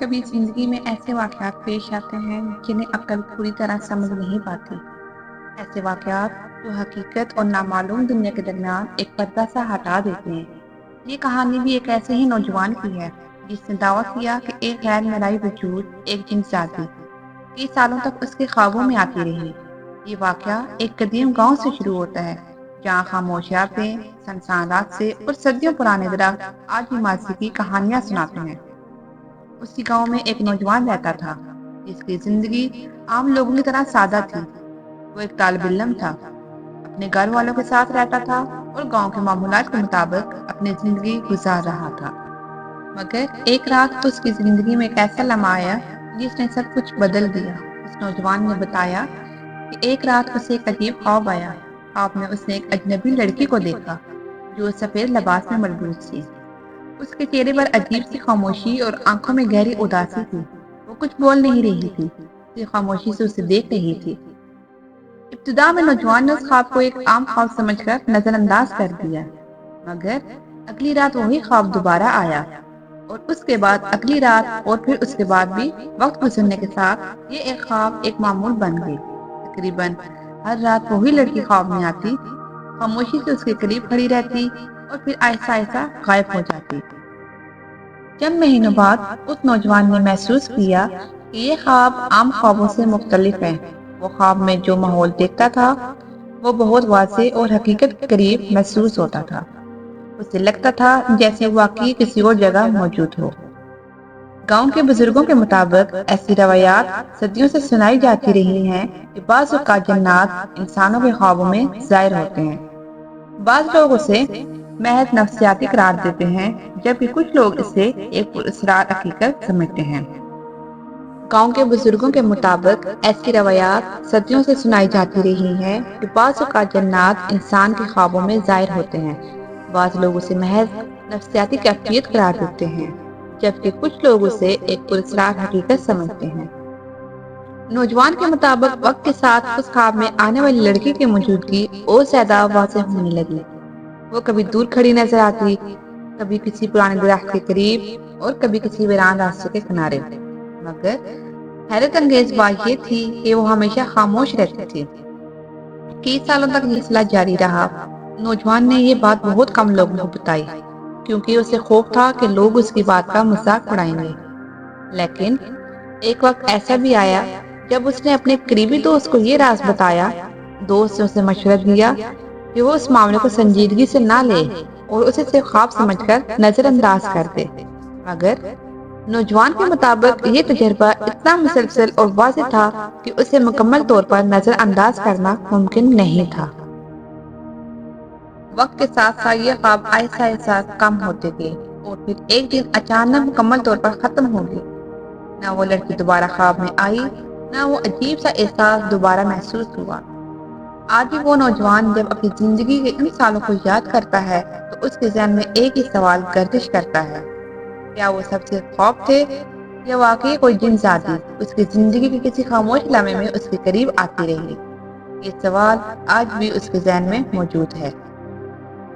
کبھی زندگی میں ایسے واقعات پیش آتے ہیں جنہیں عقل پوری طرح سمجھ نہیں پاتی۔ ایسے واقعات جو حقیقت اور نامعلوم دنیا کے درمیان ایک پردہ سا ہٹا دیتے ہیں۔ یہ کہانی بھی ایک ایسے ہی نوجوان کی ہے جس نے دعویٰ کیا کہ ایک غیر مرئی وجود، ایک جن ذاتی، کئی سالوں تک اس کے خوابوں میں آتی رہی۔ یہ واقعہ ایک قدیم گاؤں سے شروع ہوتا ہے جہاں خاموش یادیں، سنسان راستے اور صدیوں پرانے درخت آج بھی ماضی کی کہانیاں سناتے ہیں۔ اسی گاؤں میں ایک نوجوان رہتا تھا جس کی زندگی عام لوگوں کی طرح سادہ تھی۔ وہ ایک طالب علم تھا، اپنے گھر والوں کے ساتھ رہتا تھا اور گاؤں کے معمولات کے مطابق اپنی زندگی گزار رہا تھا۔ مگر ایک رات اس کی زندگی میں ایک ایسا لمحہ آیا جس نے سب کچھ بدل دیا۔ اس نوجوان نے بتایا کہ ایک رات اسے ایک عجیب خواب آیا۔ خواب میں اس نے ایک اجنبی لڑکی کو دیکھا جو سفید لباس میں ملبوس تھی۔ اس کے چہرے پر عجیب سی خاموشی اور آنکھوں میں گہری اداسی تھی۔ وہ کچھ بول نہیں رہی تھی، صرف خاموشی سے اسے دیکھ رہی تھی۔ ابتدا میں نوجوان نے اس خواب کو ایک عام خواب سمجھ کر نظر انداز کر دیا، مگر اگلی رات وہی خواب دوبارہ آیا، اور اس کے بعد اگلی رات، اور پھر اس کے بعد بھی وقت گزرنے کے ساتھ یہ ایک خواب ایک معمول بن گئی۔ تقریباً ہر رات وہی لڑکی خواب میں آتی، خاموشی سے اس کے قریب کھڑی رہتی اور پھر آہستہ آہستہ غائب ہو جاتی۔ چند مہینوں بعد اس نوجوان نے محسوس کیا کہ یہ خواب عام خوابوں سے مختلف ہے۔ وہ خواب میں جو ماحول دیکھتا تھا وہ بہت واضح اور حقیقت کے قریب محسوس ہوتا تھا۔ اسے لگتا تھا جیسے واقعی کسی اور جگہ موجود ہو۔ گاؤں کے بزرگوں کے مطابق ایسی روایات صدیوں سے سنائی جاتی رہی ہیں کہ بعض اوقات جنات انسانوں کے خوابوں میں ظاہر ہوتے ہیں۔ بعض لوگ اسے محض نفسیاتی قرار دیتے ہیں، جبکہ کچھ لوگ اسے ایک پراسرار حقیقت سمجھتے ہیں۔ گاؤں کے بزرگوں کے مطابق ایسی روایات صدیوں سے سنائی جاتی رہی ہیں کہ بعض اوقات جنات انسان کے خوابوں میں ظاہر ہوتے ہیں۔ بعض لوگ اسے محض نفسیاتی کیفیت قرار دیتے ہیں، جبکہ کچھ لوگ اسے ایک پراسرار حقیقت سمجھتے ہیں۔ نوجوان کے مطابق وقت کے ساتھ اس خواب میں آنے والی لڑکی کی موجودگی اور زیادہ واضح ہونے لگی۔ وہ کبھی دور کھڑی نظر آتی، کبھی کسی پرانے درخت کے قریب اور کبھی کسی ویران راستے کے کنارے۔ مگر حیرت انگیز بات یہ تھی کہ وہ ہمیشہ خاموش رہتی تھی۔ کئی سالوں تک یہ سلسلہ جاری رہا۔ نوجوان نے یہ بات بہت کم لوگوں کو بتائی کیونکہ اسے خوف تھا کہ لوگ اس کی بات کا مذاق اڑائیں گے۔ لیکن ایک وقت ایسا بھی آیا جب اس نے اپنے قریبی دوست کو یہ راز بتایا۔ دوست نے اسے مشورہ دیا کہ وہ اس معاملے کو سنجیدگی سے نہ لے اور اسے صرف خواب سمجھ کر نظر انداز کر دے۔ مگر نوجوان کے مطابق یہ تجربہ اتنا مسلسل اور واضح تھا کہ اسے مکمل طور پر نظر انداز کرنا ممکن نہیں تھا۔ وقت کے ساتھ ساتھ یہ خواب آہستہ آہستہ کم ہوتے گئے اور پھر ایک دن اچانک مکمل طور پر ختم ہو گئے۔ نہ وہ لڑکی دوبارہ خواب میں آئی، نہ وہ عجیب سا احساس دوبارہ محسوس ہوا۔ آج بھی وہ نوجوان جب اپنی زندگی کے ان سالوں کو یاد کرتا ہے تو اس کے ذہن میں ایک ہی سوال گردش کرتا ہے: کیا وہ سب سے خواب تھے یا واقعی کوئی جن ذاتی اس کی زندگی کے کسی خاموش لمحے میں اس کے قریب آتی رہی؟ یہ سوال آج بھی اس کے ذہن میں موجود ہے۔